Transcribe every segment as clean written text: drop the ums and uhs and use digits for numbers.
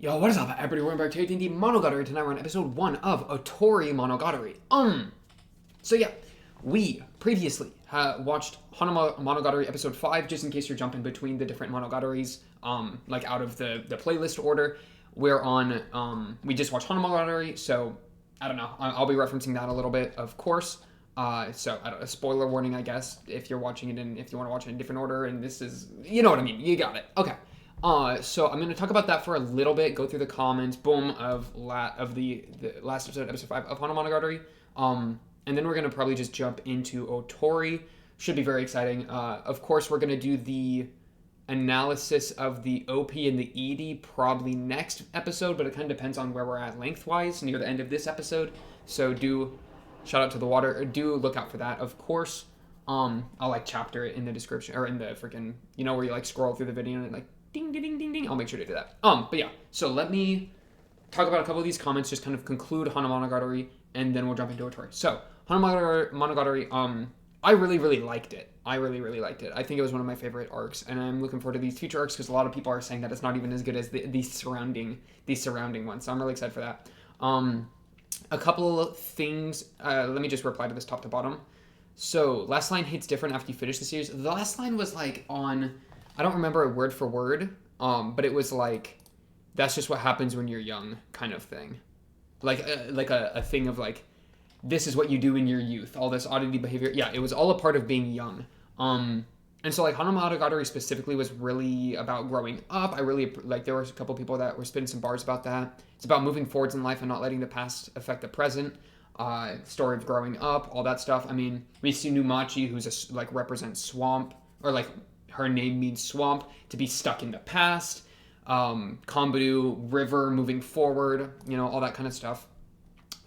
Yo, what is up, everybody? We're back to the Monogatari. Tonight we're on episode 1 of Otorimonogatari. So yeah, we previously watched Monogatari episode 5, just in case you're jumping between the different Monogataris, like out of the playlist order. We're on, we just watched Monogatari, so I don't know. I'll be referencing that a little bit, of course. So a spoiler warning, I guess, if you're watching it if you want to watch it in a different order, and this is, you know what I mean. You got it. Okay. So I'm going to talk about that for a little bit, go through the comments, boom, of the last episode, episode 5 of Hanekawa. And then we're going to probably just jump into Otori. Should be very exciting. Of course, we're going to do the analysis of the OP and the ED probably next episode, but it kind of depends on where we're at lengthwise near the end of this episode. So shout out to the water, or do look out for that, of course. I'll like chapter it in the description, or in the freaking, where you like scroll through the video and like, ding, ding, ding, ding, ding. I'll make sure to do that. But yeah, so let me talk about a couple of these comments, just kind of conclude Hanekawa, and then we'll jump into Otori. So, Hanekawa, I really, really liked it. I really, really liked it. I think it was one of my favorite arcs, and I'm looking forward to these future arcs because a lot of people are saying that it's not even as good as the surrounding ones. So I'm really excited for that. A couple of things. Let me just reply to this top to bottom. So, last line hits different after you finish the series. The last line was like on, I don't remember it word for word, but it was like, that's just what happens when you're young, kind of thing. Like a thing of like, this is what you do in your youth, all this oddity behavior. Yeah, it was all a part of being young. And so like Hanekawa specifically was really about growing up. I really, like, there were a couple people that were spitting some bars about that. It's about moving forwards in life and not letting the past affect the present. Story of growing up, all that stuff. I mean, we see Numachi, who's represents swamp, or like her name means swamp, to be stuck in the past. Kambudu, river, moving forward, all that kind of stuff.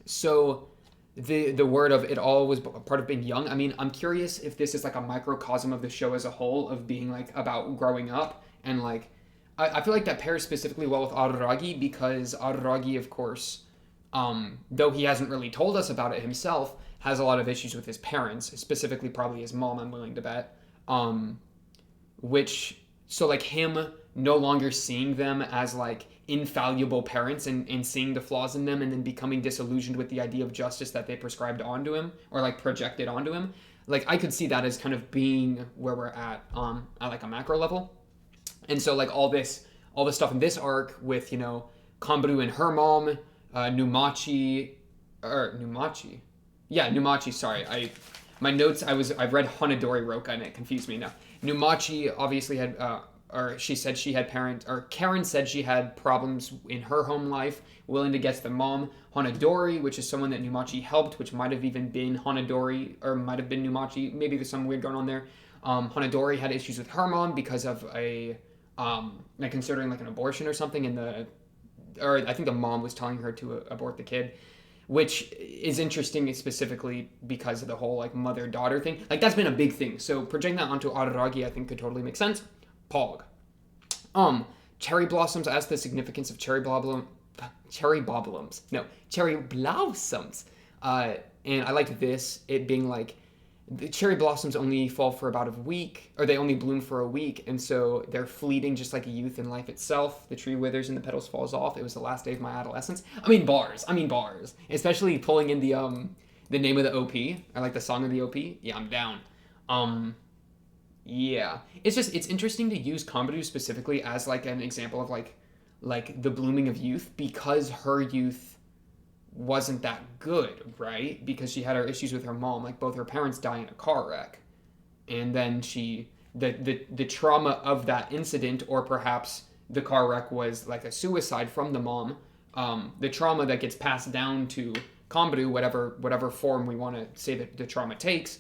So the word of it all was part of being young. I mean, I'm curious if this is like a microcosm of the show as a whole, of being like about growing up. And like, I feel like that pairs specifically well with Araragi, because Araragi, of course, though he hasn't really told us about it himself, has a lot of issues with his parents, specifically probably his mom, I'm willing to bet. So like him no longer seeing them as like infallible parents and seeing the flaws in them, and then becoming disillusioned with the idea of justice that they prescribed onto him, or like projected onto him. Like, I could see that as kind of being where we're at like a macro level. And so like all this stuff in this arc with, Kambudu and her mom, Numachi, sorry. My notes, I've read Hanadori Roka and it confused me now. Numachi obviously had, she said she had Karen said she had problems in her home life, willing to get the mom. Hanadori, which is someone that Numachi helped, which might have even been Hanadori, or might have been Numachi. Maybe there's some weird going on there. Hanadori had issues with her mom because of considering like an abortion or something, or I think the mom was telling her to abort the kid, which is interesting specifically because of the whole like mother-daughter thing. Like, that's been a big thing. So projecting that onto Araragi, I think, could totally make sense. Pog. Cherry blossoms. As the significance of cherry blossoms. And I liked this, it being like, the cherry blossoms only fall for about a week, or they only bloom for a week, and so they're fleeting, just like a youth in life itself. The tree withers and the petals falls off. It was the last day of my adolescence. I mean bars. Especially pulling in the name of the OP, or like the song of the OP. Yeah, I'm down. Yeah. It's interesting to use Kambudu specifically as like an example of like the blooming of youth, because her youth wasn't that good, right? Because she had her issues with her mom, like both her parents die in a car wreck, and then the trauma of that incident, or perhaps the car wreck was like a suicide from the mom, the trauma that gets passed down to Kambudu, whatever form we want to say that the trauma takes,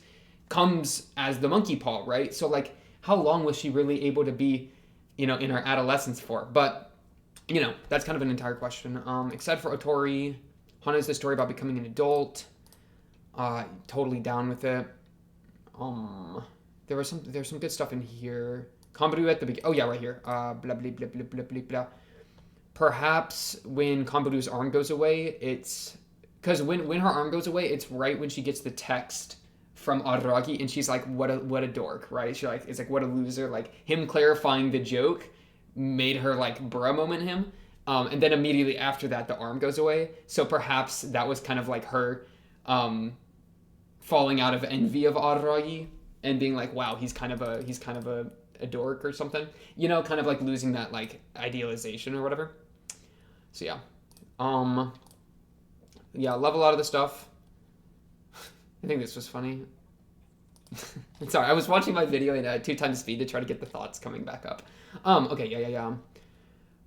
comes as the monkey paw, right? So like, how long was she really able to be, in her adolescence for? But that's kind of an entire question. Except for Otori, Hana is the story about becoming an adult. Totally down with it. There's some good stuff in here. Kambudu at the beginning. Oh yeah, right here. Blah blah blah blah blah blah blah. Perhaps when Kambudu's arm goes away, it's because when her arm goes away, it's right when she gets the text from Araragi, and she's like, what a dork, right? She like, it's like, what a loser. Like, him clarifying the joke made her like bruh moment him. And then immediately after that, the arm goes away. So perhaps that was kind of like her falling out of envy of Araragi and being like, wow, he's kind of a dork or something. You know, kind of like losing that like idealization or whatever. So yeah. Yeah, love a lot of the stuff. I think this was funny. Sorry, I was watching my video in 2x speed to try to get the thoughts coming back up. Okay, yeah.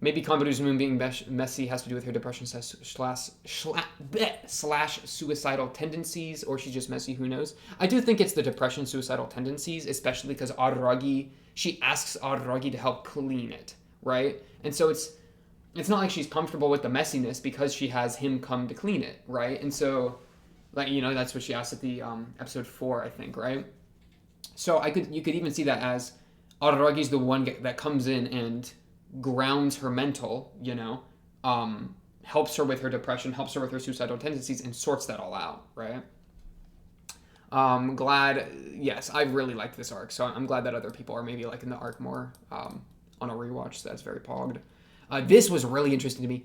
Maybe Kambaru's moon being messy has to do with her depression slash suicidal tendencies, or she's just messy, who knows. I do think it's the depression suicidal tendencies, especially because Araragi, she asks Araragi to help clean it, right? And so it's not like she's comfortable with the messiness because she has him come to clean it, right? And so, like, you know, that's what she asked at the episode 4, I think, right? So you could even see that as Araragi's the one that comes in and grounds her mental, you know, helps her with her depression, helps her with her suicidal tendencies, and sorts that all out, right? Yes, I really liked this arc, so I'm glad that other people are maybe liking the arc more on a rewatch, so that's very pogged. This was really interesting to me.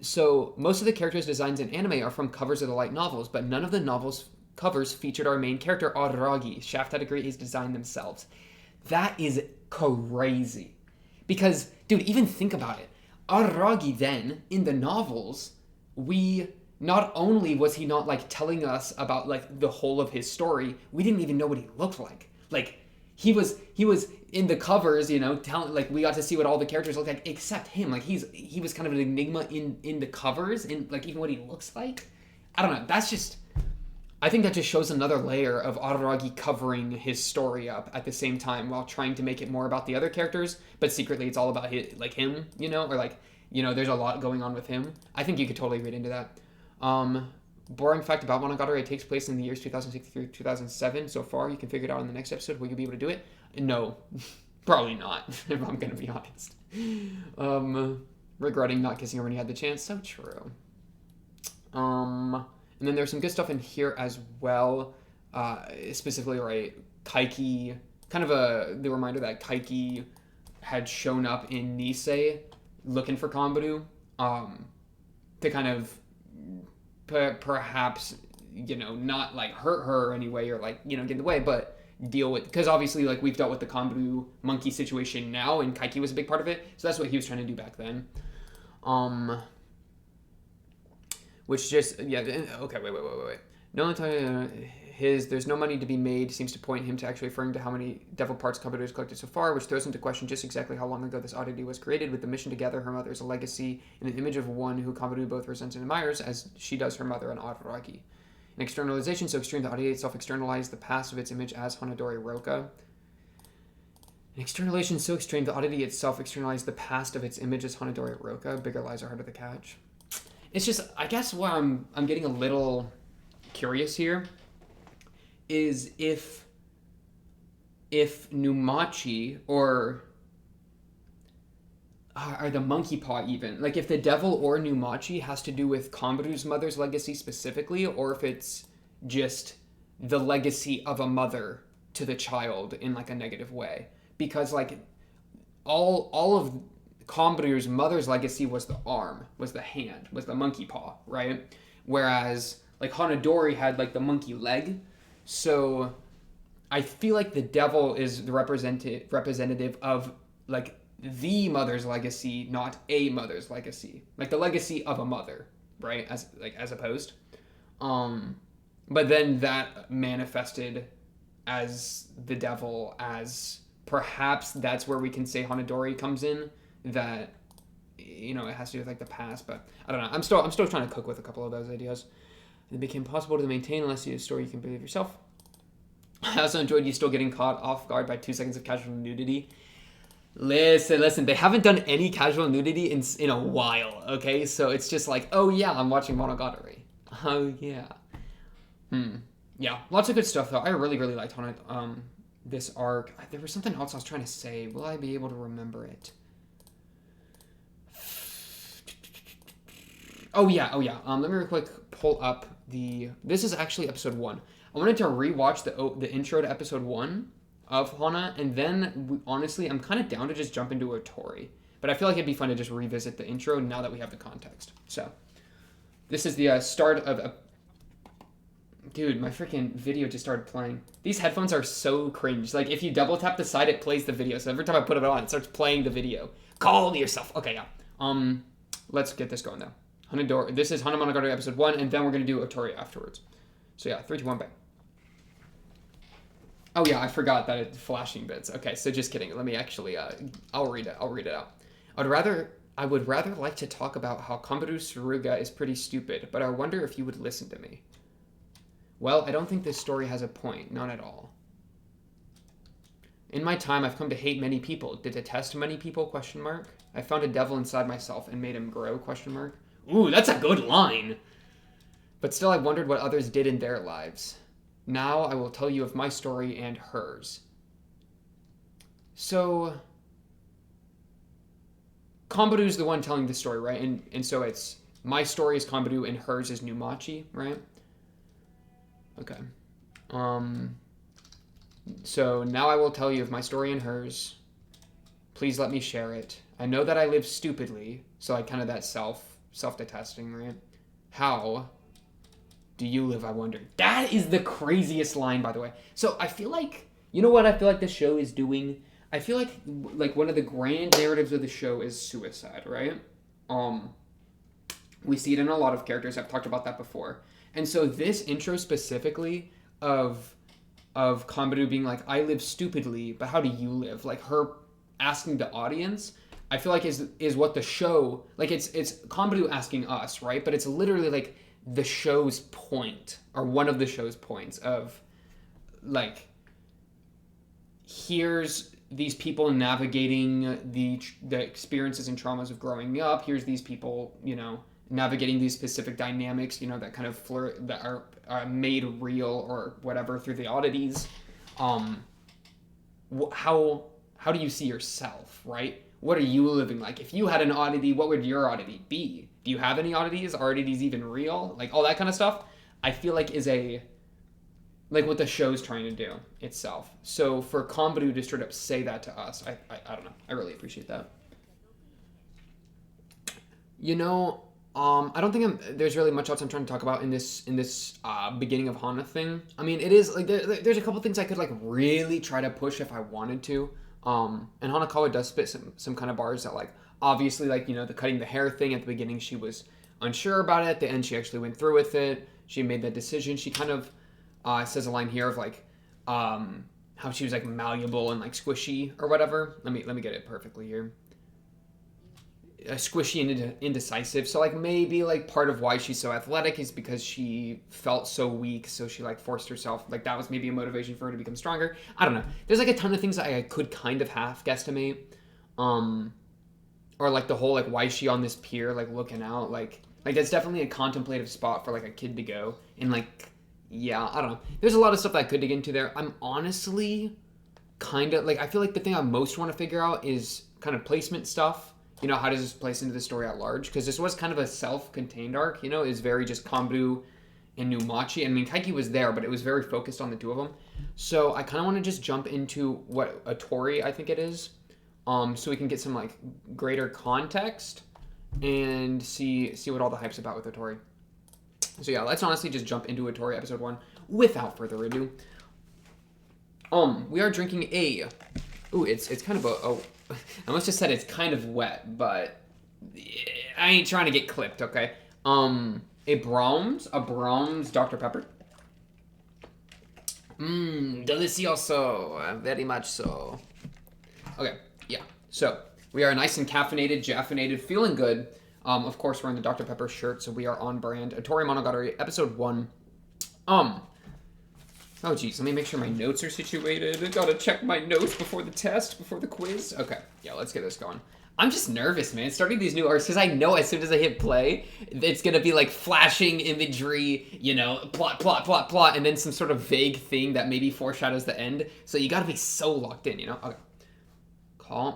So most of the characters' designs in anime are from covers of the light novels, but none of the novels' covers featured our main character, Araragi. Shaft had agreed his design themselves. That is crazy. Because, dude, even think about it. Araragi then, in the novels, not only was he not, like, telling us about, like, the whole of his story, we didn't even know what he looked like. Like, he was in the covers, you know, telling, like, we got to see what all the characters look like, except him. Like, he was kind of an enigma in the covers, and, like, even what he looks like. I don't know, I think that just shows another layer of Araragi covering his story up at the same time while trying to make it more about the other characters, but secretly it's all about him, you know, or like, you know, there's a lot going on with him. I think you could totally read into that. Boring fact about Monogatari, it takes place in the years 2006 through 2007 so far. You can figure it out in the next episode. Will you be able to do it? No, probably not, if I'm going to be honest. Regretting not kissing her when you had the chance. So true. And then there's some good stuff in here as well. Specifically, right, Kaiki, kind of the reminder that Kaiki had shown up in Nisei looking for Kanbaru to kind of perhaps, you know, not like hurt her anyway or like, you know, get in the way, but deal with, because obviously like we've dealt with the Kanbaru monkey situation now and Kaiki was a big part of it. So that's what he was trying to do back then. Which just, yeah, okay, wait. No, there's no money to be made seems to point him to actually referring to how many devil parts Kanbaru has collected so far, which throws into question just exactly how long ago this oddity was created, with the mission to gather her mother as a legacy in an image of one who Kanbaru both resents and admires, as she does her mother and Araragi. An externalization so extreme the oddity itself externalized the past of its image as Hanadori Roka. An externalization so extreme the oddity itself externalized the past of its image as Hanadori Roka. Bigger lies are harder to catch. It's just, I guess where I'm getting a little curious here is if Numachi or the monkey paw even, like if the devil or Numachi has to do with Kanbaru's mother's legacy specifically, or if it's just the legacy of a mother to the child in like a negative way. Because like all of Kanbaru's mother's legacy was the arm, was the hand, was the monkey paw, right? Whereas like Hanadori had like the monkey leg. So I feel like the devil is the representative of like the mother's legacy, not a mother's legacy. Like the legacy of a mother, right? As opposed. But then that manifested as the devil, as perhaps that's where we can say Hanadori comes in, that, you know, it has to do with like the past, but I don't know. I'm still trying to cook with a couple of those ideas. It became possible to maintain unless you have a story you can believe yourself. I also enjoyed you still getting caught off guard by 2 seconds of casual nudity. Listen, they haven't done any casual nudity in a while, okay? So it's just like, oh yeah, I'm watching Monogatari. Oh yeah. Yeah, lots of good stuff though. I really liked this arc. There was something else I was trying to say. Will I be able to remember it? Oh yeah. Let me real quick pull up this is actually episode 1. I wanted to rewatch the intro to episode 1 of Hana, and then honestly, I'm kind of down to just jump into Otori. But I feel like it'd be fun to just revisit the intro now that we have the context. So, this is the start of a... Dude, my freaking video just started playing. These headphones are so cringe. Like, if you double tap the side, it plays the video. So every time I put it on, it starts playing the video. Calm yourself. Okay, yeah. Let's get this going, though. This is Hanekawa episode 1, and then we're going to do Otori afterwards. So yeah, 3, 2, 1, bang. Oh yeah, I forgot that it's flashing bits. Okay, so just kidding. Let me actually, I'll read it out. I would rather like to talk about how Kombaru Suruga is pretty stupid, but I wonder if you would listen to me. Well, I don't think this story has a point, not at all. In my time, I've come to hate many people, to detest many people, ? I found a devil inside myself and made him grow, ? Ooh, that's a good line! But still, I wondered what others did in their lives. Now, I will tell you of my story and hers. So, Kombaru's the one telling the story, right? And so it's, my story is Kombaru and hers is Numachi, right? Okay. So now I will tell you of my story and hers. Please let me share it. I know that I live stupidly, so I kind of that self-detesting, right? How do you live, I wonder? That is the craziest line, by the way. So I feel like, you know what I feel like the show is doing? I feel like one of the grand narratives of the show is suicide, right? We see it in a lot of characters. I've talked about that before. And so this intro specifically of Kombaru being like, I live stupidly, but how do you live? Like her asking the audience, I feel like is what the show, like it's Kombaru asking us, right? But it's literally like the show's point, or one of the show's points of like, here's these people navigating the experiences and traumas of growing up. Here's these people, you know, navigating these specific dynamics, you know, that kind of that are made real or whatever through the oddities. How do you see yourself, right? What are you living like? If you had an oddity, what would your oddity be? Do you have any oddities? Are oddities even real? Like all that kind of stuff, I feel like is like what the show's trying to do itself. So for Kombaru to straight up say that to us, I don't know. I really appreciate that. You know, I don't think there's really much else I'm trying to talk about in this beginning of Hana thing. I mean, it is like there's a couple things I could like really try to push if I wanted to. And Hanekawa does spit some kind of bars that like obviously like, you know, the cutting the hair thing at the beginning she was unsure about it. At the end she actually went through with it. She made that decision. She kind of says a line here of like how she was like malleable and like squishy or whatever. Let me get it perfectly here. Squishy and indecisive. So like maybe like part of why she's so athletic is because she felt so weak, so she like forced herself, like that was maybe a motivation for her to become stronger. I don't know. There's like a ton of things that I could kind of half guesstimate. Or like the whole like why is she on this pier like looking out, like that's definitely a contemplative spot for like a kid to go. And like yeah, I don't know. There's a lot of stuff that I could dig into there. I'm honestly kind of like, I feel like the thing I most want to figure out is kind of placement stuff. You know, how does this place into the story at large? Because this was kind of a self-contained arc, you know, is very just Kombaru and Numachi. I mean, Kaiki was there, but it was very focused on the two of them. So I kind of want to just jump into what Otori, I think it is, so we can get some like greater context and see what all the hype's about with Otori. So yeah, let's honestly just jump into Otori episode 1 without further ado. We are drinking a... Ooh, it's kind of a I almost just said it's kind of wet, but I ain't trying to get clipped, okay? A Brahms Dr. Pepper. Delicioso, very much so. Okay, yeah. So, we are nice and caffeinated, feeling good. Of course, we're in the Dr. Pepper shirt, so we are on brand. Otorimonogatari, episode 1. Oh, geez, let me make sure my notes are situated. I gotta check my notes before the test, before the quiz. Okay, yeah, let's get this going. I'm just nervous, man, starting these new arcs, because I know as soon as I hit play, it's gonna be like flashing imagery, you know, plot, and then some sort of vague thing that maybe foreshadows the end. So you gotta be so locked in, you know? Okay.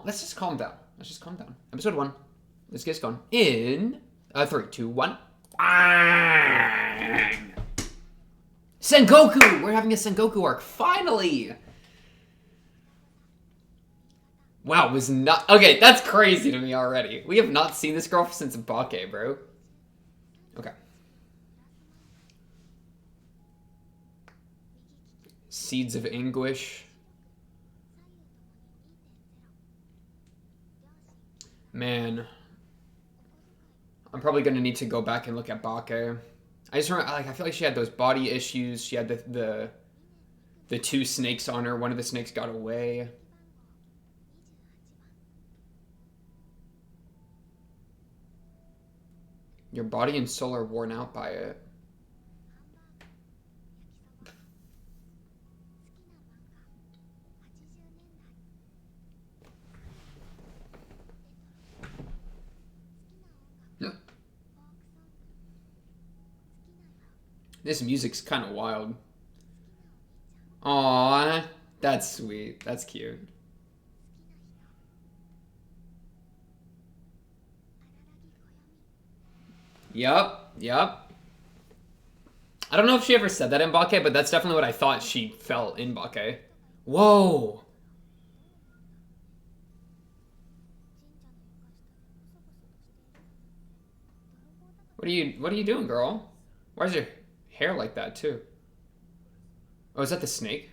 Let's just calm down. Episode 1. Let's get this going. In 3, 2, 1. Bang! Sengoku! We're having a Sengoku arc, finally! Wow, was not... Okay, that's crazy to me already. We have not seen this girl since Bake, bro. Okay. Seeds of Anguish. Man. I'm probably going to need to go back and look at Bake. I just remember, like, I feel like she had those body issues. She had the two snakes on her. One of the snakes got away. Your body and soul are worn out by it. This music's kind of wild. Aww, that's sweet. That's cute. Yup. I don't know if she ever said that in Bake, but that's definitely what I thought she felt in Bake. Whoa. What are you doing, girl? Why is your hair like that too? Oh, is that the snake?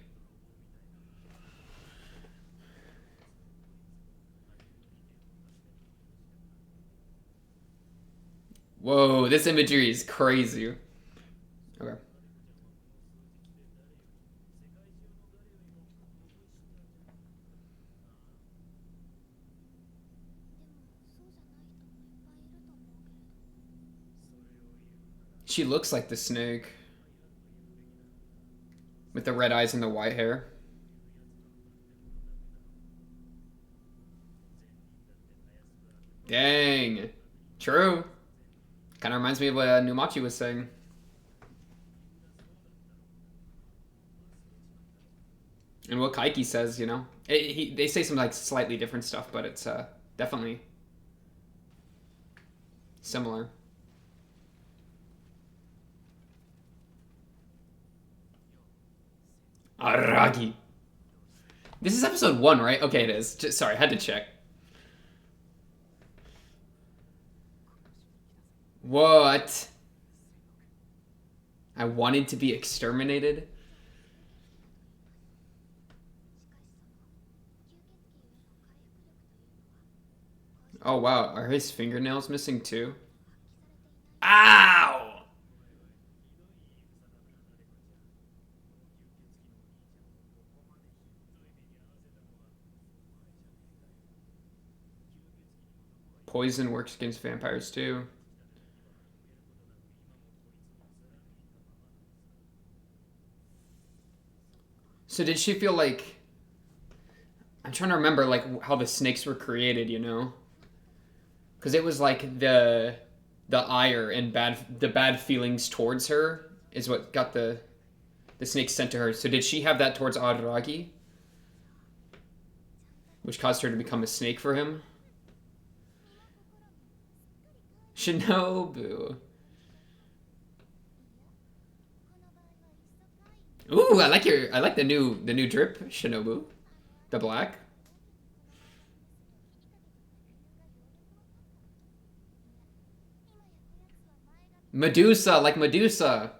Whoa, this imagery is crazy. Okay. She looks like the snake. With the red eyes and the white hair. Dang. True. Kind of reminds me of what Numachi was saying. And what Kaiki says, you know. They say some like slightly different stuff, but it's definitely similar. Araragi. This is episode 1, right? Okay, it is. Sorry, I had to check. What? I wanted to be exterminated? Oh wow, are his fingernails missing too? Ow! Poison works against vampires too. So did she feel like... I'm trying to remember like how the snakes were created, you know? Because it was like the ire and the bad feelings towards her is what got the snake sent to her. So did she have that towards Araragi? Which caused her to become a snake for him? Shinobu. Ooh, I like the new drip, Shinobu. The black. Medusa, like Medusa.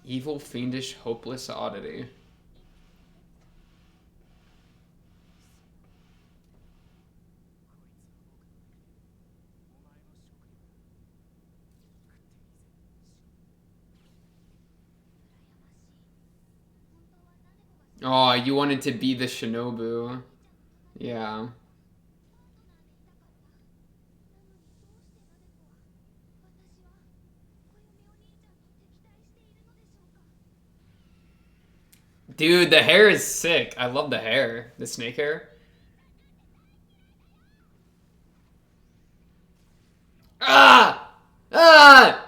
Evil, fiendish, hopeless oddity. Oh, you wanted to be the Shinobu. Yeah. Dude, the hair is sick. I love the hair. The snake hair. Ah! Ah!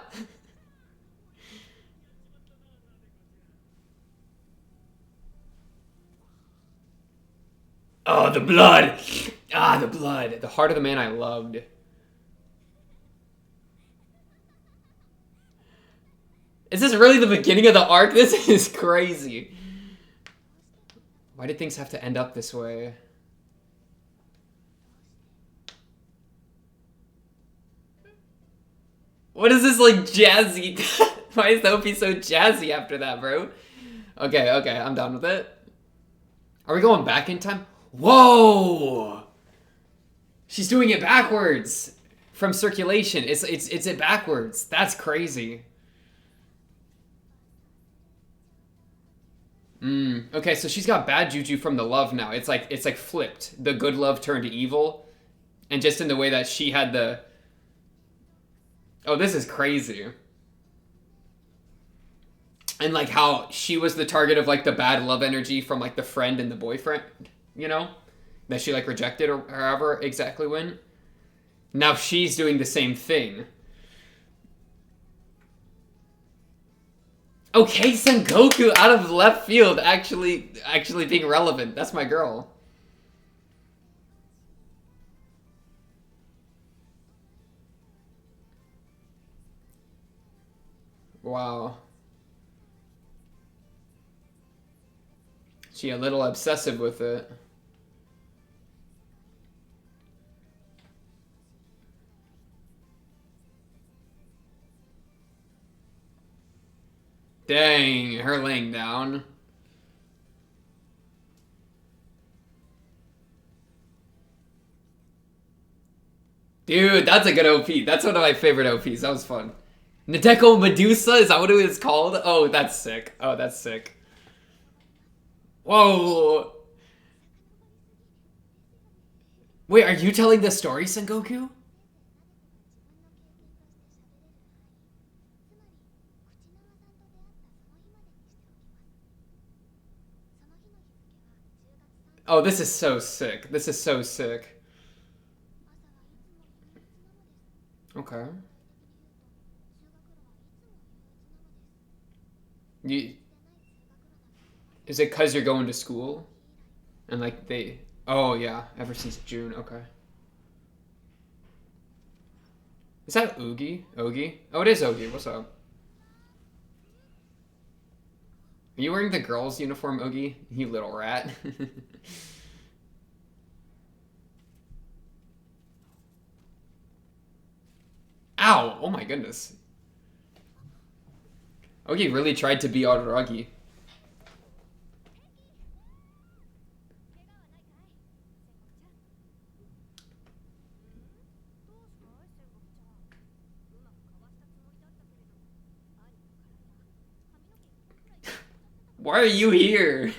Oh, the blood! Ah, the blood. The heart of the man I loved. Is this really the beginning of the arc? This is crazy. Why did things have to end up this way? What is this, like, jazzy? Why is the OP so jazzy after that, bro? Okay, I'm done with it. Are we going back in time? Whoa! She's doing it backwards! From circulation. It's it backwards. That's crazy. Okay, so she's got bad juju from the love now. It's like flipped. The good love turned evil. And just in the way that she had the... Oh, this is crazy. And like how she was the target of like the bad love energy from like the friend and the boyfriend, you know? That she like rejected or however exactly when. Now she's doing the same thing. Okay, Sengoku out of left field actually being relevant. That's my girl. Wow. She a little obsessive with it. Dang, her laying down. Dude, that's a good OP. That's one of my favorite OPs. That was fun. Nadeko Medusa? Is that what it was called? Oh, that's sick. Oh, that's sick. Whoa. Wait, are you telling the story, Sengoku? Oh, this is so sick. This is so sick. Okay. You... Is it because you're going to school? And like they... Oh, yeah. Ever since June. Okay. Is that Oogie? Ogie? Oh, it is Ogie. What's up? Are you wearing the girl's uniform, Oogie? You little rat. Ow! Oh my goodness. Oogie really tried to be Araragi. Why are you here?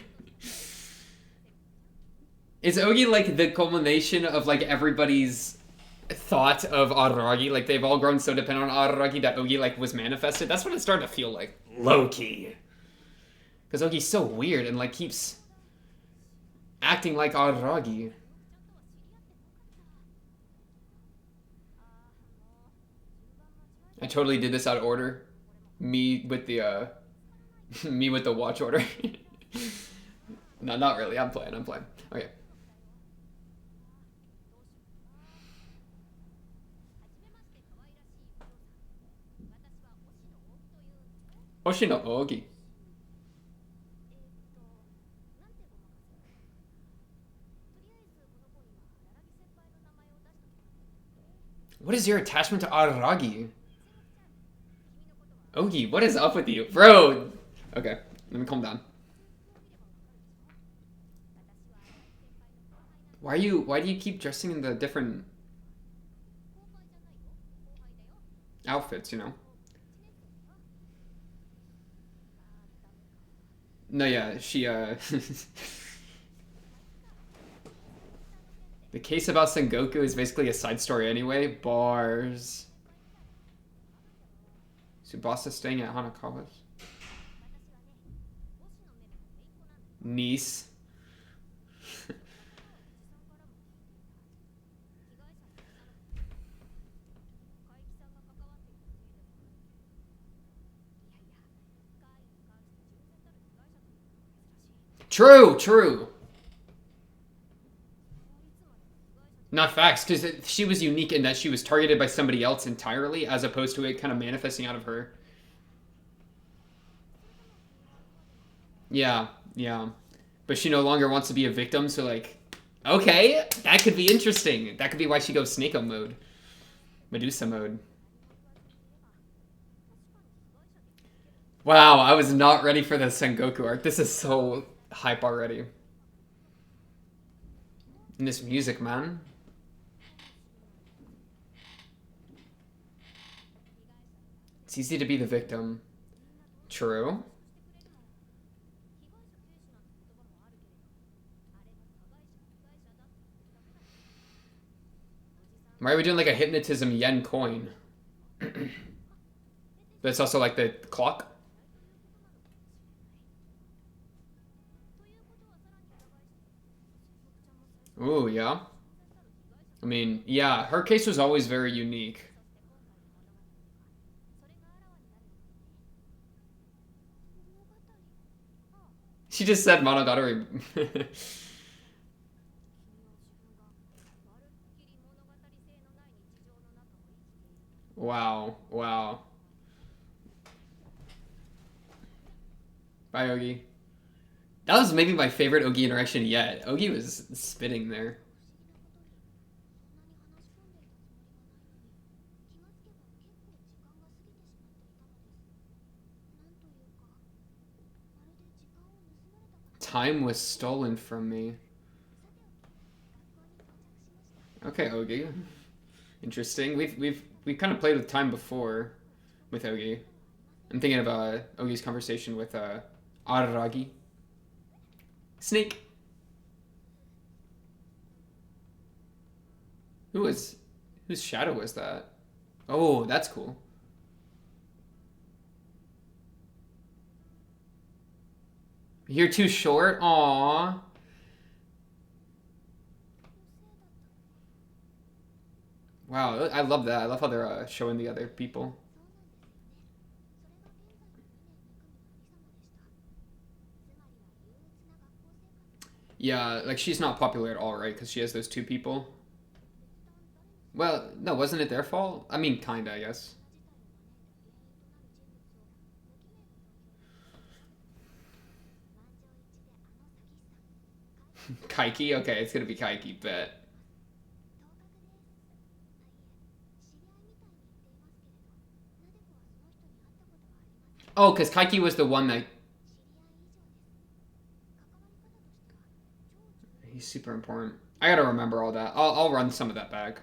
Is Ogi like the culmination of like everybody's thought of Araragi? Like they've all grown so dependent on Araragi that Ogi like was manifested? That's what it's starting to feel like. Low-key. Because Ogi's so weird and like keeps acting like Araragi. I totally did this out of order. Me with the me with the watch order. No, not really. I'm playing. Okay. Oshino Ogi. What is your attachment to Araragi? Ogi, what is up with you? Bro! Okay, let me calm down. Why do you keep dressing in the different outfits, you know? No, yeah, she, The case about Sengoku is basically a side story anyway. Bars. Tsubasa staying at Hanekawa's niece. True. Not facts, because she was unique in that she was targeted by somebody else entirely, as opposed to it kind of manifesting out of her. Yeah, yeah. But she no longer wants to be a victim, so like, okay, that could be interesting. That could be why she goes Snake-o mode. Medusa mode. Wow, I was not ready for the Sengoku arc. This is so hype already. And this music, man. It's easy to be the victim. True. Why are we doing like a hypnotism yen coin? But it's also like the clock. Ooh, yeah. I mean, yeah, her case was always very unique. She just said monogatari. Wow, wow. Bye, Ogi. That was maybe my favorite Ogi interaction yet. Ogi was spitting there. Time was stolen from me. Okay, Ogi. Interesting. We've kind of played with time before with Ogi. I'm thinking of Ogi's conversation with Araragi. Snake. Whose shadow was that? Oh, that's cool. You're too short? Aww. Wow, I love that. I love how they're showing the other people. Yeah, like she's not popular at all, right? Because she has those two people. Well, no, wasn't it their fault? I mean, kinda, I guess. Kaiki? Okay, it's gonna be Kaiki, bet. Oh, because Kaiki was the one that... He's super important. I gotta remember all that. I'll run some of that back.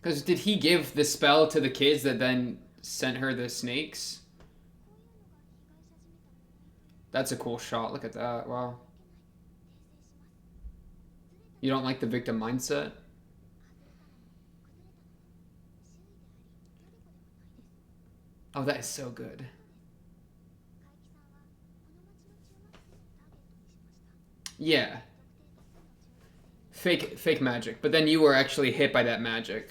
Because did he give the spell to the kids that then sent her the snakes? That's a cool shot. Look at that. Wow. You don't like the victim mindset? Oh, that is so good. Yeah. Fake magic. But then you were actually hit by that magic.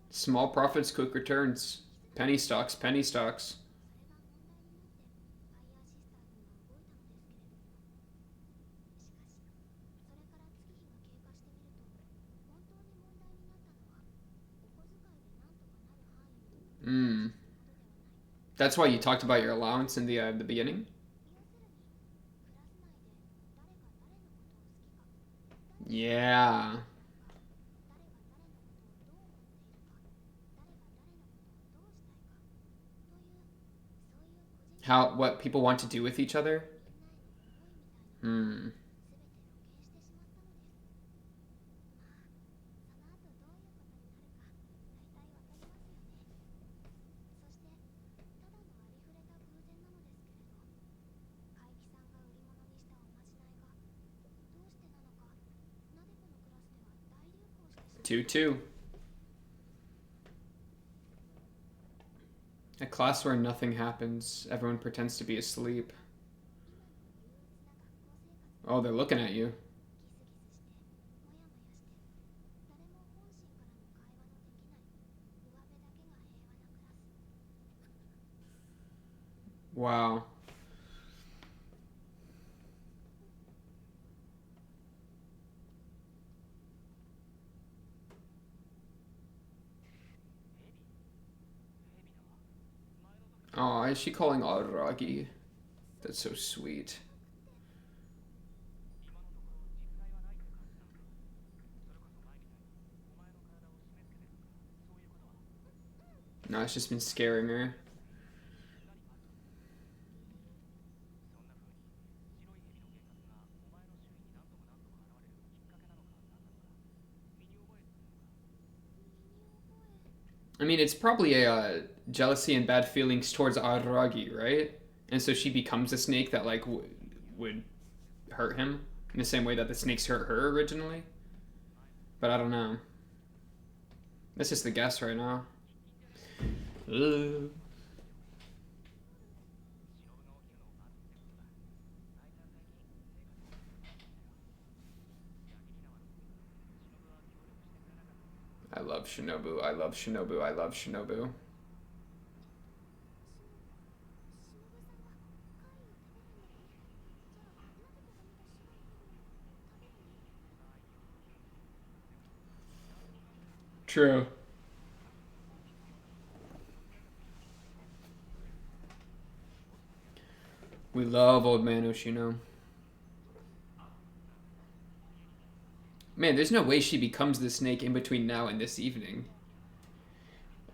Small profits, quick returns. Penny stocks, penny stocks. Hmm. That's why you talked about your allowance in the beginning? Yeah. What people want to do with each other? Hmm. Two. A class where nothing happens. Everyone pretends to be asleep. Oh, they're looking at you. Wow. Oh, is she calling Araragi? That's so sweet. No, it's just been scaring her. I mean, it's probably a jealousy and bad feelings towards Araragi, right? And so she becomes a snake that like would hurt him in the same way that the snakes hurt her originally. But I don't know. That's just the guess right now. Ugh. I love Shinobu. I love Shinobu. I love Shinobu. True. We love old man Oshino. Man, there's no way she becomes the snake in between now and this evening.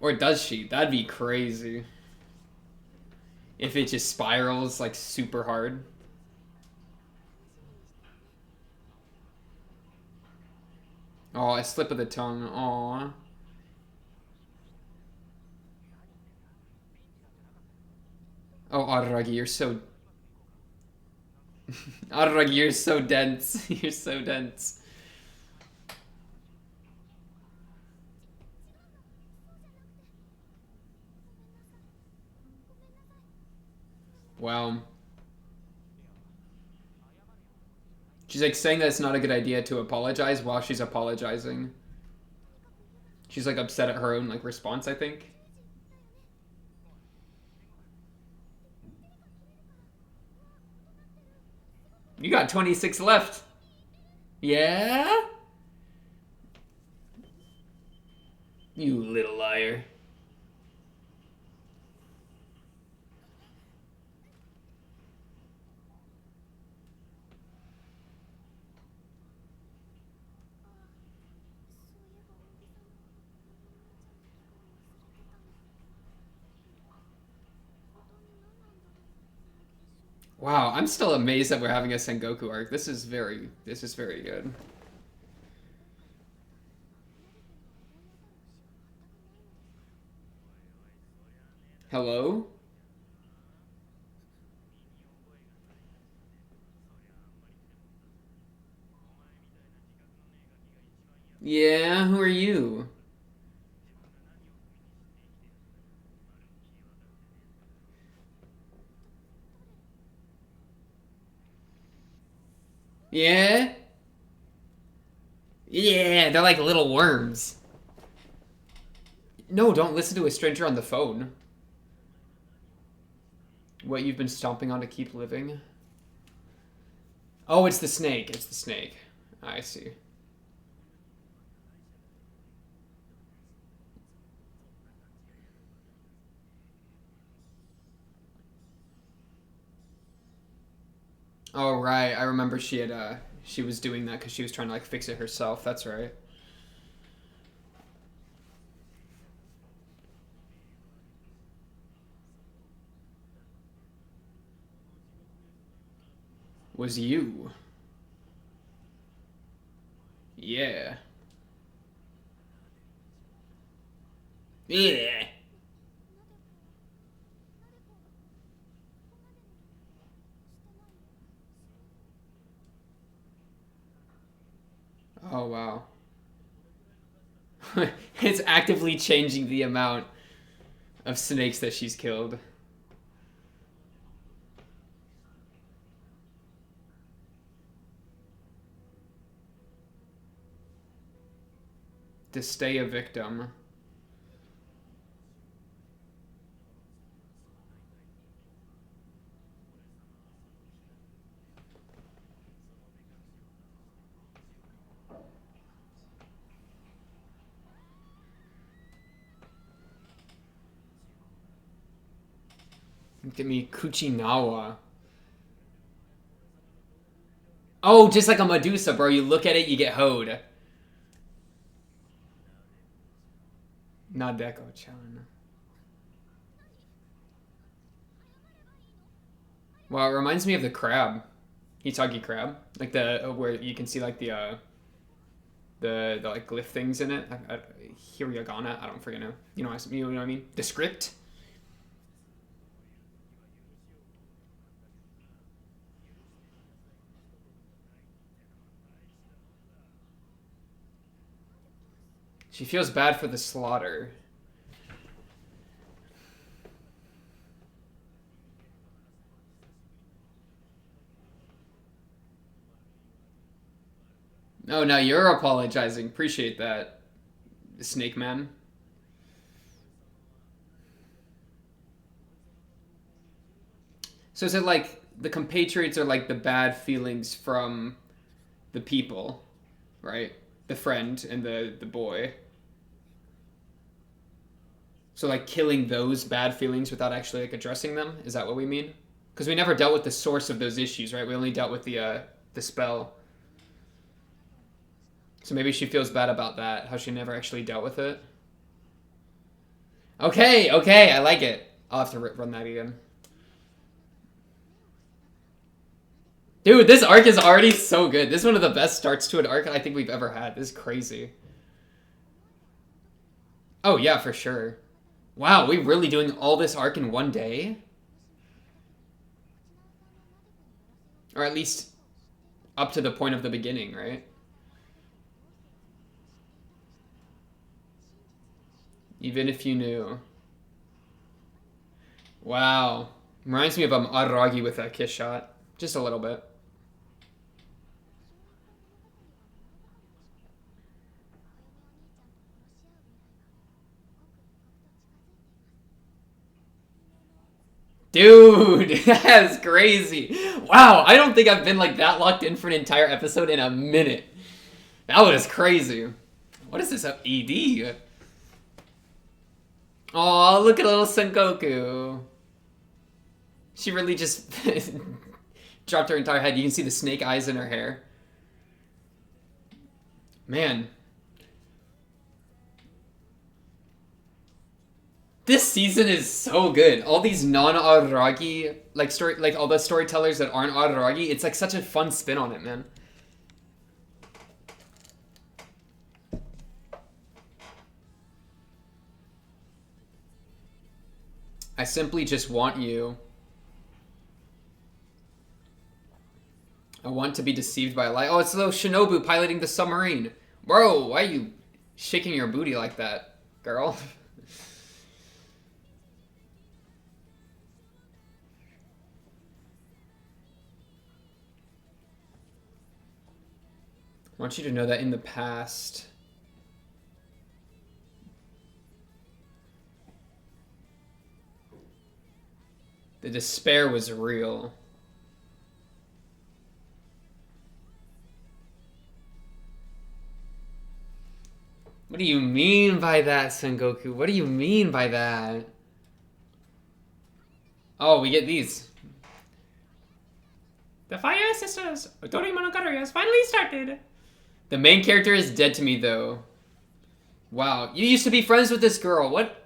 Or does she? That'd be crazy. If it just spirals like super hard. Oh, a slip of the tongue. Aw. Oh, Araragi, you're so... Araragi, you're so dense. You're so dense. Wow. She's like saying that it's not a good idea to apologize while she's apologizing. She's like upset at her own like response, I think. You got 26 left. Yeah? You little liar. Wow, I'm still amazed that we're having a Sengoku arc. This is very good. Hello? Yeah, who are you? Yeah? Yeah, they're like little worms. No, don't listen to a stranger on the phone. What you've been stomping on to keep living? Oh, it's the snake. It's the snake. I see. Oh, right. I remember she had she was doing that because she was trying to like fix it herself. That's right. Was you? Yeah. Yeah. Oh wow. It's actively changing the amount of snakes that she's killed. To stay a victim. Look at me, Kuchinawa. Oh, just like a Medusa, bro. You look at it, you get hoed. Nadeko-chan. Wow, it reminds me of the crab. Hitagi crab. Like the, where you can see like the like glyph things in it. Hiragana, I don't freaking know. You know what I mean? The script. She feels bad for the slaughter. Oh, now you're apologizing. Appreciate that, Snake Man. So is it like the compatriots are like the bad feelings from the people, right? The friend and the boy. So like killing those bad feelings without actually like addressing them? Is that what we mean? Because we never dealt with the source of those issues, right? We only dealt with the spell. So maybe she feels bad about that, how she never actually dealt with it. Okay, I like it. I'll have to run that again. Dude, this arc is already so good. This is one of the best starts to an arc I think we've ever had. This is crazy. Oh, yeah, for sure. Wow, we really doing all this arc in one day? Or at least up to the point of the beginning, right? Even if you knew. Wow. Reminds me of Araragi with that kiss shot. Just a little bit. Dude, that's crazy. Wow, I don't think I've been like that locked in for an entire episode in a minute. That was crazy. What is this ED? Oh, look at little Sengoku. She really just dropped her entire head. You can see the snake eyes in her hair. Man. This season is so good. All these non-Araragi, like all the storytellers that aren't Araragi, it's like such a fun spin on it, man. I simply just want you. I want to be deceived by a light. Oh, it's little Shinobu piloting the submarine. Bro, why are you shaking your booty like that, girl? I want you to know that in the past, the despair was real. What do you mean by that, Sengoku? What do you mean by that? Oh, we get these. The Fire Sisters! Otorimonogatari has finally started! The main character is dead to me, though. Wow, you used to be friends with this girl. What?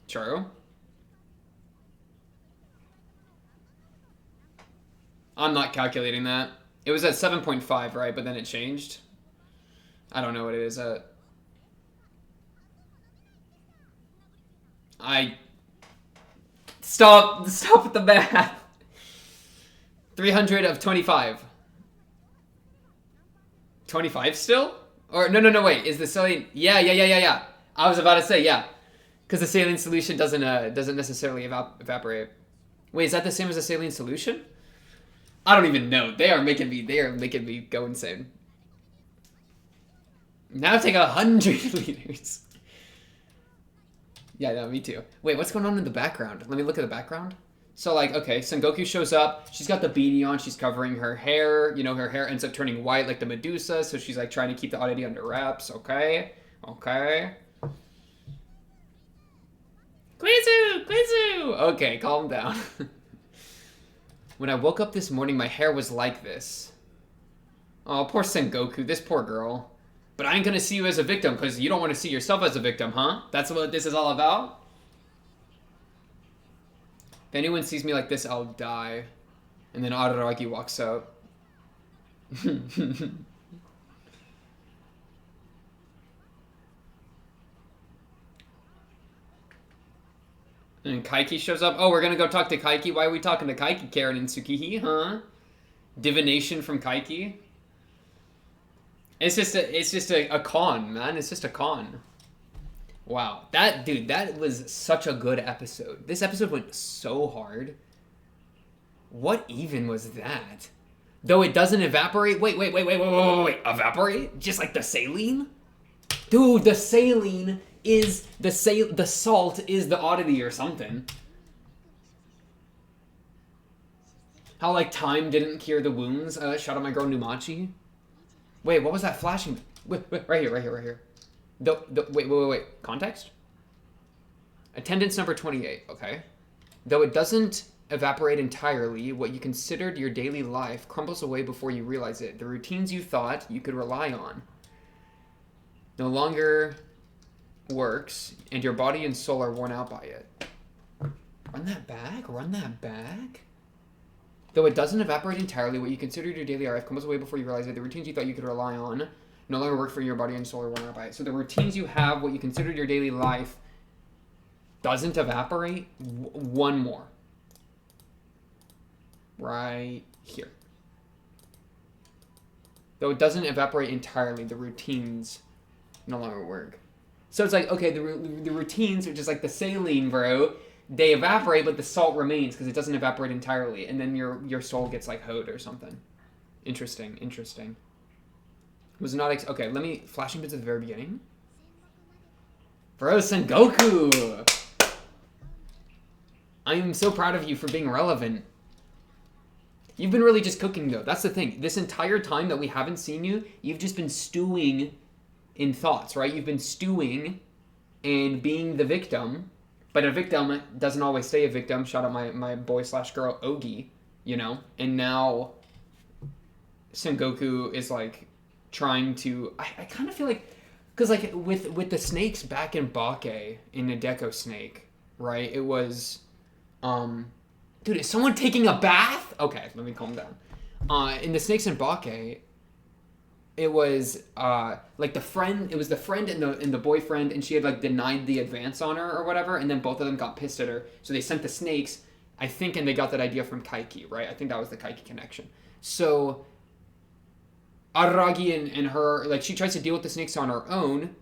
True. I'm not calculating that. It was at 7.5, right? But then it changed. I don't know what it is at. Stop with the math. 300 of 25. 25 still? Or no, wait. Is the saline? Yeah. I was about to say yeah, because the saline solution doesn't necessarily evaporate. Wait, is that the same as a saline solution? I don't even know. They are making me go insane. Now take 100 liters. Yeah, no, me too. Wait, what's going on in the background? Let me look at the background. So, like, okay, Sengoku shows up. She's got the beanie on. She's covering her hair. You know, her hair ends up turning white like the Medusa. So she's, like, trying to keep the oddity under wraps. Okay. Okay, calm down. When I woke up this morning, my hair was like this. Oh, poor Sengoku, this poor girl. But I ain't gonna see you as a victim, because you don't want to see yourself as a victim, huh? That's what this is all about? If anyone sees me like this, I'll die. And then Araragi walks out. And Kaiki shows up. Oh, we're gonna go talk to Kaiki. Why are we talking to Kaiki, Karen and Tsukihi, huh? Divination from Kaiki. It's just a con, man. It's just a con. Wow, that was such a good episode. This episode went so hard. What even was that? Though it doesn't evaporate. Wait. Evaporate? Just like the saline? Dude, the saline is the salt is the oddity or something. How like time didn't cure the wounds. Shout out my girl Numachi. Wait, what was that flashing? Wait, right here. Wait. Context? Attendance number 28. Okay. Though it doesn't evaporate entirely, what you considered your daily life crumbles away before you realize it. The routines you thought you could rely on no longer works, and your body and soul are worn out by it. Run that back. Though it doesn't evaporate entirely, what you considered your daily life crumbles away before you realize it. The routines you thought you could rely on no longer work for your body and soul are worn out by it. So the routines you have, what you considered your daily life, doesn't evaporate. One more. Right here. Though it doesn't evaporate entirely, the routines no longer work. So it's like, okay, the routines are just like the saline, bro. They evaporate, but the salt remains because it doesn't evaporate entirely. And then your soul gets like hoed or something. Interesting. Was not okay, let me flashing bits at the very beginning. Bro, Sengoku! I'm so proud of you for being relevant. You've been really just cooking though. That's the thing. This entire time that we haven't seen you, you've just been stewing in thoughts, right? You've been stewing and being the victim. But a victim doesn't always stay a victim. Shout out my boy / girl Ogi, you know? And now Sengoku is like trying to... I kind of feel like... Because like with the snakes back in Bake, in Nadeko snake, right? It was... Dude, is someone taking a bath? Okay, let me calm down. In the snakes in Bake, it was like the friend. It was the friend and the boyfriend, and she had like denied the advance on her or whatever, and then both of them got pissed at her. So they sent the snakes, I think, and they got that idea from Kaiki, right? I think that was the Kaiki connection. So Araragi and her, like, she tries to deal with the snakes on her own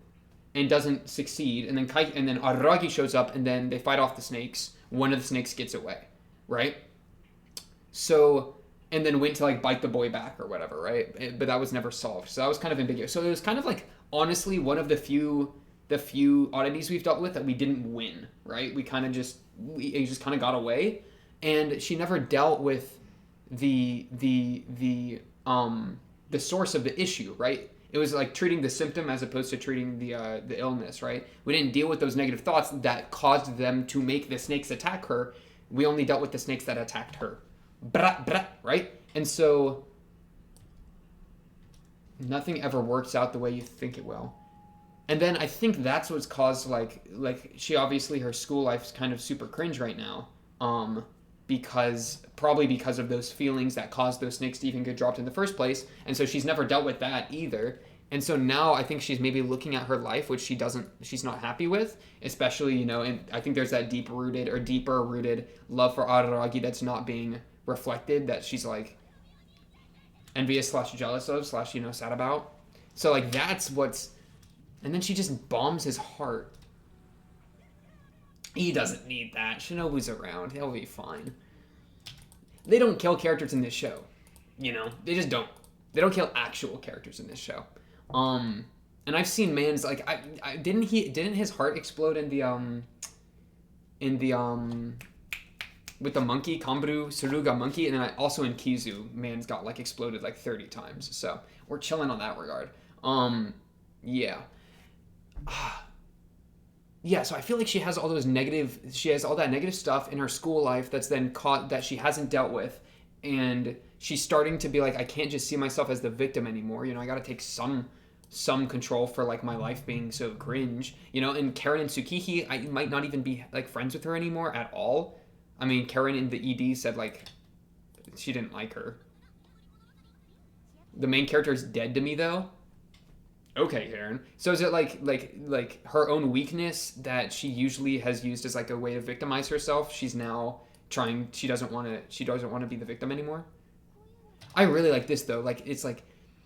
and doesn't succeed, and then Araragi shows up, and then they fight off the snakes. One of the snakes gets away, right? So. And then went to like bite the boy back or whatever, right? But that was never solved. So that was kind of ambiguous. So it was kind of like, honestly, one of the few oddities we've dealt with that we didn't win, right? It just kind of got away. And she never dealt with the source of the issue, right? It was like treating the symptom as opposed to treating the illness, right? We didn't deal with those negative thoughts that caused them to make the snakes attack her. We only dealt with the snakes that attacked her. Right? And so nothing ever works out the way you think it will. And then I think that's what's caused like she obviously, her school life's kind of super cringe right now. Because of those feelings that caused those snakes to even get dropped in the first place. And so she's never dealt with that either. And so now I think she's maybe looking at her life, which she's not happy with, especially, you know, and I think there's that deeper rooted love for Araragi that's not being reflected, that she's like envious / jealous of / you know, sad about. So like that's what's... And then she just bombs his heart. He doesn't need that. Shinobu's around. He'll be fine. They don't kill characters in this show. You know? They just don't. They don't kill actual characters in this show. And I've seen man's like didn't his heart explode in the with the monkey, Kamburu Suruga monkey, and then also in Kizu, man's got like exploded like 30 times. So we're chilling on that regard. Yeah. yeah, so I feel like she has all that negative stuff in her school life that's then caught that she hasn't dealt with, and she's starting to be like, I can't just see myself as the victim anymore. I got to take some control for like my life being so cringe. And Karen and Tsukihi, I might not even be like friends with her anymore at all. I mean, Karen in the ED said like she didn't like her. The main character is dead to me though. Okay, Karen. So is it like her own weakness that she usually has used as like a way to victimize herself? She's now trying. She doesn't want to be the victim anymore. I really like this though. Like it's like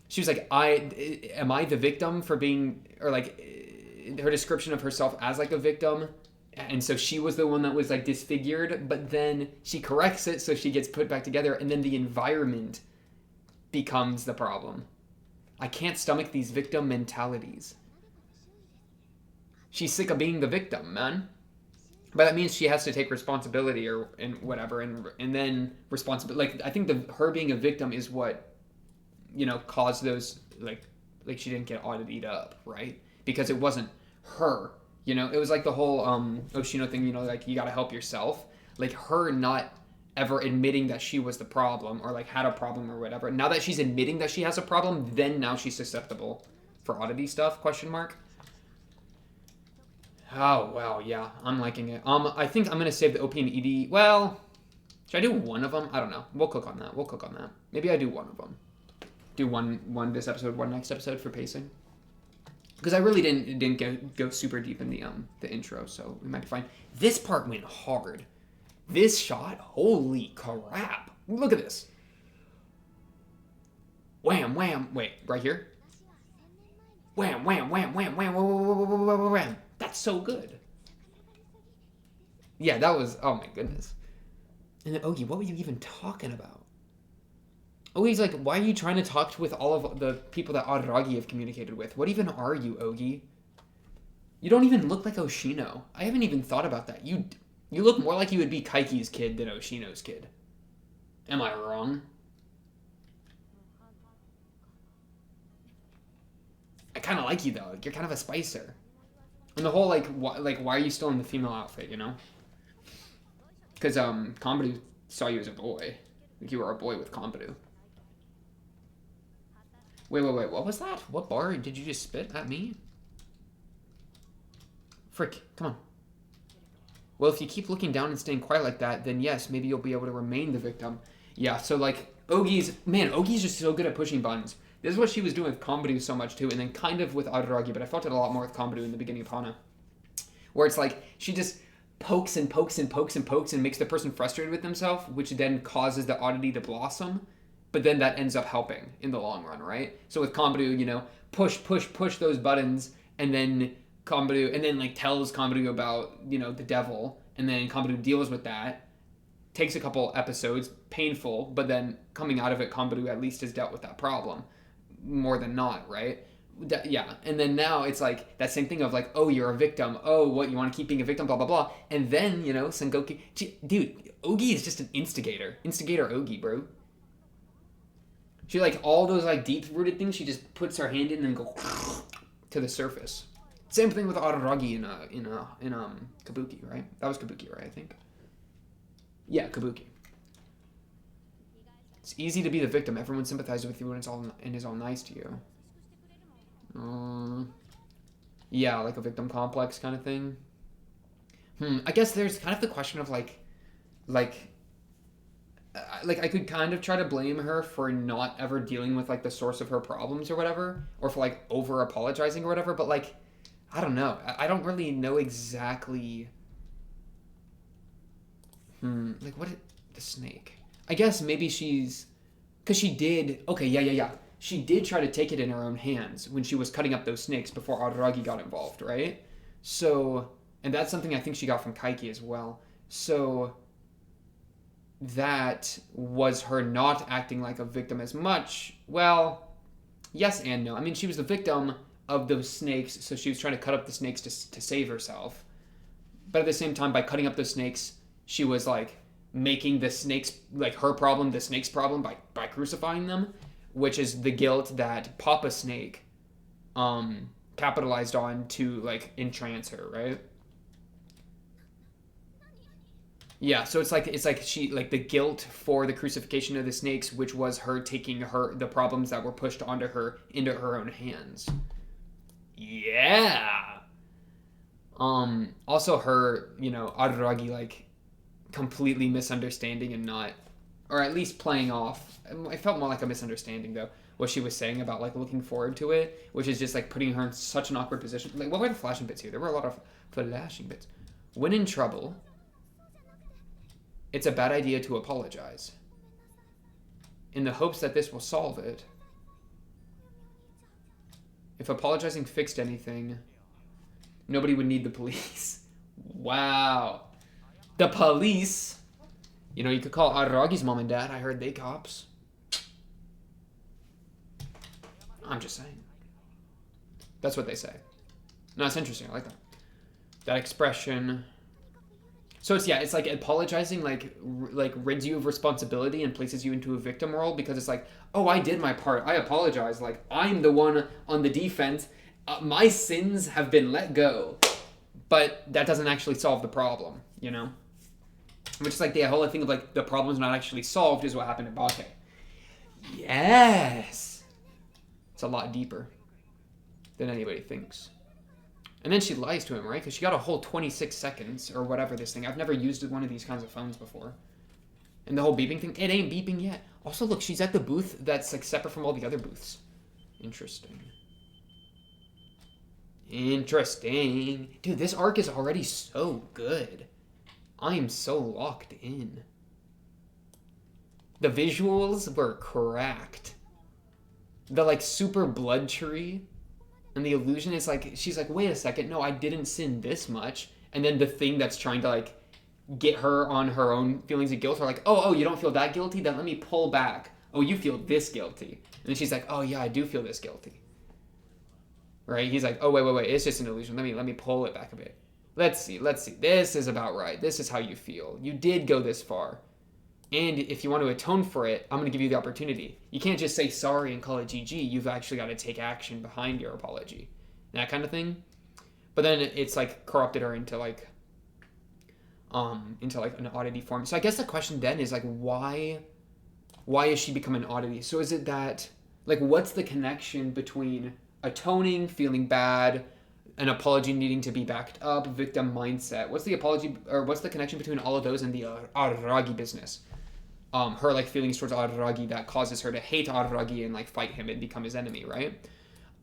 she was like, am I the victim for being, or like her description of herself as like a victim, and so she was the one that was like disfigured, but then she corrects it, so she gets put back together, and then the environment becomes the problem. I can't stomach these victim mentalities. She's sick of being the victim, man. But that means she has to take responsibility and whatever, and then responsibility. Like I think her being a victim is what caused those like she didn't get audited up, right? Because it wasn't her. It was like the whole Oshino thing. Like you got to help yourself. Like her not ever admitting that she was the problem or like had a problem or whatever. Now that she's admitting that she has a problem, then now she's susceptible for oddity stuff, question mark. Oh, well, yeah, I'm liking it. I think I'm going to save the OP and ED. Well, should I do one of them? I don't know. We'll cook on that. Maybe I do one of them. Do one this episode, one next episode for pacing. Because I really didn't go super deep in the intro, so we might be fine. This part went hard. This shot, holy crap. Look at this. Wham, wham. Wait, right here? Wham, wham, wham, wham, wham, wham, wham, wham, wham, wham. That's so good. Yeah, that was, oh my goodness. And then, Ogi, what were you even talking about? Ogi's like, why are you trying to talk with all of the people that Araragi have communicated with? What even are you, Ogi? You don't even look like Oshino. I haven't even thought about that. You look more like you would be Kaiki's kid than Oshino's kid. Am I wrong? I kind of like you though. You're kind of a spicer. And the whole why are you still in the female outfit? Because Kombudu saw you as a boy. Like you were a boy with Kombudu. Wait. What was that? What bar did you just spit at me? Frick! Come on. Well, if you keep looking down and staying quiet like that, then yes, maybe you'll be able to remain the victim. Yeah, so like, Ogi's just so good at pushing buttons. This is what she was doing with Kombudu so much too, and then kind of with Araragi, but I felt it a lot more with Kombudu in the beginning of Hana. Where it's like, she just pokes and pokes and pokes and pokes and makes the person frustrated with themselves, which then causes the oddity to blossom, but then that ends up helping in the long run, right? So with Kombudu, push those buttons, and then Kombudu, and then like tells Kombudu about, the devil, and then Kombudu deals with that, takes a couple episodes, painful, but then coming out of it, Kombudu at least has dealt with that problem, more than not, right? Yeah, and then now it's like that same thing of like, oh, you're a victim, oh, what, you want to keep being a victim, blah, blah, blah, and then, Sengoku, dude, Ogi is just an instigator Ogi, bro. She like, all those like deep-rooted things, she just puts her hand in and go to the surface. Same thing with Araragi in Kabuki, right? That was Kabuki, right? I think. Yeah, Kabuki. It's easy to be the victim. Everyone sympathizes with you and is all nice to you. Yeah, like a victim complex kind of thing. I guess there's kind of the question of like I could kind of try to blame her for not ever dealing with like the source of her problems or whatever, or for like over apologizing or whatever, but like, I don't know. I don't really know exactly. Like what? The snake. I guess maybe because she did. Okay, yeah. She did try to take it in her own hands when she was cutting up those snakes before Araragi got involved, right? So, and that's something I think she got from Kaiki as well. So, that was her not acting like a victim as much. Well, yes and no. I mean, she was the victim of those snakes, so she was trying to cut up the snakes to save herself. But at the same time, by cutting up the snakes, she was like making the snakes, like her problem, the snake's problem by crucifying them, which is the guilt that Papa Snake capitalized on to like entrance her, right? Yeah, so it's like she like the guilt for the crucifixion of the snakes, which was her taking the problems that were pushed onto her into her own hands. Yeah. Also her, Araragi like completely misunderstanding and not, or at least playing off. It felt more like a misunderstanding though. What she was saying about like looking forward to it, which is just like putting her in such an awkward position. Like, what were the flashing bits here? There were a lot of flashing bits. When in trouble, it's a bad idea to apologize. In the hopes that this will solve it. If apologizing fixed anything, nobody would need the police. Wow. The police? You could call Araragi's mom and dad. I heard they cops. I'm just saying. That's what they say. No, it's interesting. I like that. That expression. So it's like apologizing like rids you of responsibility and places you into a victim role, because it's like, oh, I did my part. I apologize. Like, I'm the one on the defense. My sins have been let go. But that doesn't actually solve the problem, Which is like the whole thing of like the problem's not actually solved is what happened in Bake. Yes! It's a lot deeper than anybody thinks. And then she lies to him, right? Because she got a whole 26 seconds or whatever this thing. I've never used one of these kinds of phones before. And the whole beeping thing, it ain't beeping yet. Also, look, she's at the booth that's like separate from all the other booths. Interesting. Interesting. Dude, this arc is already so good. I am so locked in. The visuals were cracked. The like super blood tree. And the illusion is like, she's like, wait a second, no, I didn't sin this much. And then the thing that's trying to like get her on her own feelings of guilt are like, oh, you don't feel that guilty? Then let me pull back. Oh, you feel this guilty. And then she's like, oh yeah, I do feel this guilty. Right? He's like, oh, wait, it's just an illusion. Let me pull it back a bit. Let's see. This is about right. This is how you feel. You did go this far. And if you want to atone for it, I'm going to give you the opportunity. You can't just say sorry and call it GG. You've actually got to take action behind your apology. That kind of thing. But then it's like corrupted her into like an oddity form. So I guess the question then is like, why is she become an oddity? So is it that, like, what's the connection between atoning, feeling bad, an apology needing to be backed up, victim mindset? What's the apology, or what's the connection between all of those and the Araragi business? Her like feelings towards Araragi that causes her to hate Araragi and like fight him and become his enemy, right?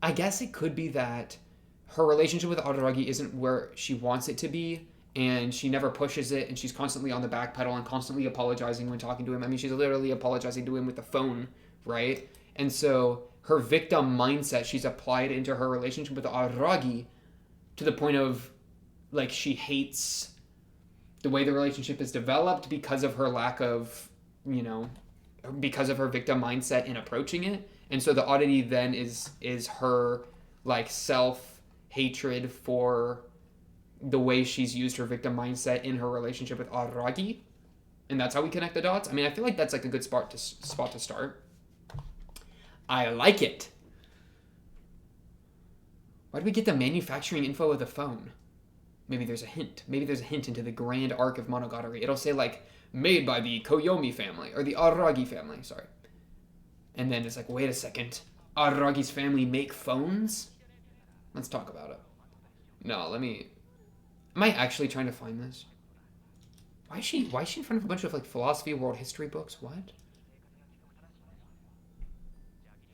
I guess it could be that her relationship with Araragi isn't where she wants it to be, and she never pushes it, and she's constantly on the back pedal and constantly apologizing when talking to him. I mean, she's literally apologizing to him with the phone, right? And so her victim mindset, she's applied into her relationship with Araragi to the point of like she hates the way the relationship is developed because of her lack of, because of her victim mindset in approaching it. And so the oddity then is her like self-hatred for the way she's used her victim mindset in her relationship with Araragi. And that's how we connect the dots. I mean, I feel like that's like a good spot to start. I like it. Why did we get the manufacturing info of the phone? Maybe there's a hint. Maybe there's a hint into the grand arc of Monogatari. It'll say like, made by the Koyomi family, or the Araragi family, sorry. And then it's like, wait a second. Araragi's family make phones? Let's talk about it. No, am I actually trying to find this? Why is she in front of a bunch of like philosophy, world history books? What?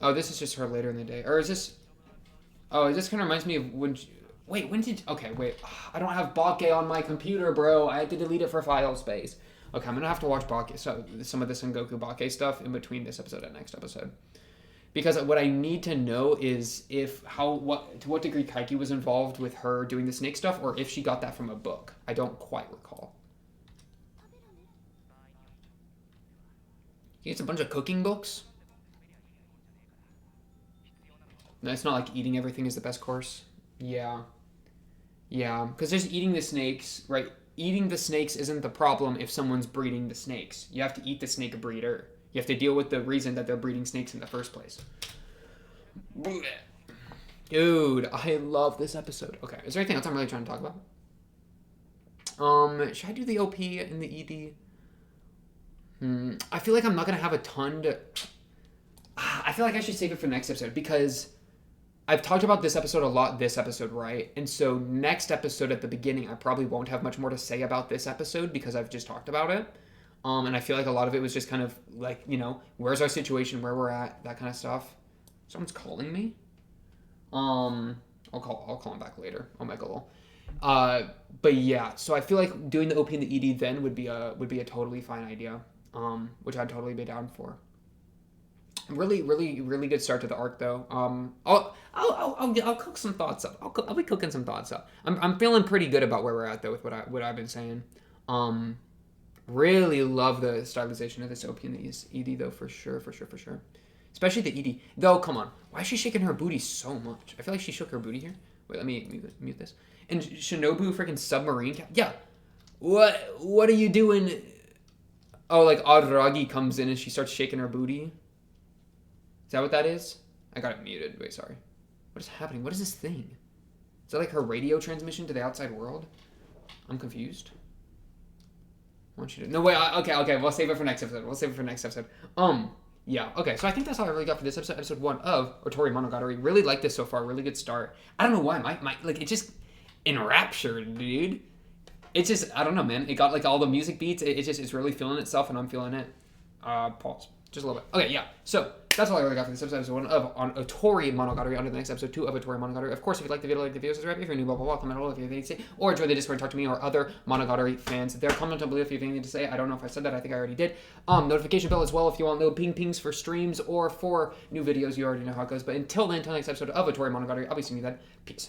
Oh, this is just her later in the day. Or is this... Oh, this kind of reminds me of when... Okay, wait. I don't have Bake on my computer, bro. I had to delete it for file space. Okay, I'm going to have to watch Bake, so some of the Sengoku Bake stuff in between this episode and next episode. Because what I need to know is to what degree Kaiki was involved with her doing the snake stuff, or if she got that from a book. I don't quite recall. It's a bunch of cooking books. No, it's not like eating everything is the best course. Yeah. Yeah, because there's eating the snakes, right? Eating the snakes isn't the problem if someone's breeding the snakes. You have to eat the snake breeder. You have to deal with the reason that they're breeding snakes in the first place. Dude, I love this episode. Okay, is there anything else I'm really trying to talk about? Should I do the OP and the ED? I feel like I'm not gonna have a ton to. I feel like I should save it for the next episode because I've talked about this episode a lot this episode, right? And so next episode at the beginning, I probably won't have much more to say about this episode because I've just talked about it. And I feel like a lot of it was just kind of like, you know, where's our situation, where we're at, that kind of stuff. Someone's calling me. I'll call him back later. Oh my god. But yeah, so I feel like doing the OP and the ED then would be a totally fine idea. Which I'd totally be down for. Really, really, really good start to the arc though. I'll cook some thoughts up. I'll be cooking some thoughts up. I'm feeling pretty good about where we're at though with what I've been saying. Really love the stylization of this OP and the ED though, for sure. Especially the ED. Though, come on. Why is she shaking her booty so much? I feel like she shook her booty here. Wait, let me mute this. And Shinobu freaking submarine yeah. What are you doing? Oh, like Araragi comes in and she starts shaking her booty. Is that what that is? I got it muted. Wait, sorry. What is happening? What is this thing? Is that like her radio transmission to the outside world? I'm confused. I want you to... No, wait. Okay. We'll save it for next episode. Yeah. Okay. So I think that's all I really got for this episode. Episode 1 of Otorimonogatari. Really like this so far. Really good start. I don't know why. My like, it just enraptured, dude. It's just, I don't know, man. It got like all the music beats. It's really feeling itself, and I'm feeling it. Pause. Just a little bit. Okay, yeah. So that's all I really got for this episode 1 of Otorimonogatari. On to the next episode 2 of Otorimonogatari. Of course, if you like the video, subscribe. If you're new, blah, blah, blah, comment below if you have anything to say. Or join the Discord, talk to me or other Monogatari fans. There, comment down below if you have anything to say. I don't know if I said that. I think I already did. Notification bell as well if you want little pings for streams or for new videos. You already know how it goes. But until then, until next episode of Otorimonogatari, I'll be seeing you then. Peace.